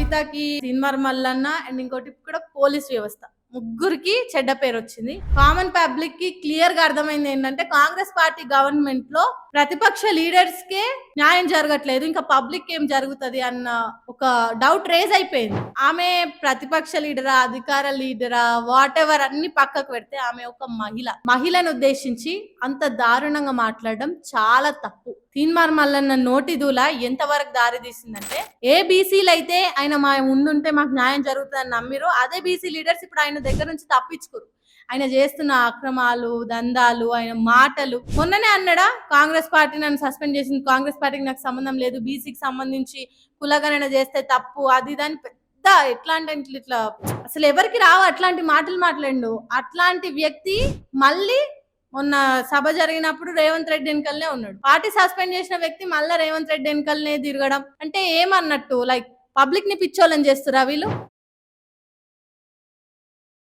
కవితకి, సినిమర్ Mallanna and ఇంకోటి కూడా police వ్యవస్థ ముగ్గురికి చెడ్డ పేరు వచ్చింది. కామన్ పబ్లిక్ కి క్లియర్ గా అర్థమైంది ఏంటంటే కాంగ్రెస్ పార్టీ గవర్నమెంట్ లో ప్రతిపక్ష లీడర్స్ కే న్యాయం జరగట్లేదు, ఇంకా పబ్లిక్ ఏం జరుగుతుంది అన్న ఒక డౌట్ రేజ్ అయిపోయింది. ఆమె ప్రతిపక్ష లీడరా, అధికార లీడరా, వాట్ ఎవర్ అన్ని పక్కకు పెడితే ఆమె ఒక మహిళను ఉద్దేశించి అంత దారుణంగా మాట్లాడడం చాలా తప్పు. తీన్మార్ మల్లన్న నోటి దూల ఎంతవరకు దారి తీసిందంటే, ఏ బీసీలు అయితే ఆయన మా ముందుంటే మాకు న్యాయం జరుగుతుందని నమ్మిరో అదే బీసీ లీడర్స్ ఇప్పుడు ఆయన దగ్గర నుంచి తప్పించుకోరు. ఆయన చేస్తున్న అక్రమాలు, దందాలు, ఆయన మాటలు. మొన్ననే అన్నాడా, కాంగ్రెస్ పార్టీ నన్ను సస్పెండ్ చేసింది, కాంగ్రెస్ పార్టీకి నాకు సంబంధం లేదు, బీసీకి సంబంధించి కులగణన చేస్తే తప్పు, అది దాని పెద్ద ఎట్లాంటి ఇట్లా అసలు ఎవరికి రావు అట్లాంటి మాటలు మాట్లాడు. అట్లాంటి వ్యక్తి మళ్ళీ మొన్న సభ జరిగినప్పుడు రేవంత్ రెడ్డి వెనకల్నే ఉన్నాడు. పార్టీ సస్పెండ్ చేసిన వ్యక్తి మళ్ళీ రేవంత్ రెడ్డి వెనకల్నే తిరగడం అంటే ఏమన్నట్టు? లైక్ పబ్లిక్ ని పిచ్చోళ్ళని చేస్తురా వీళ్ళు?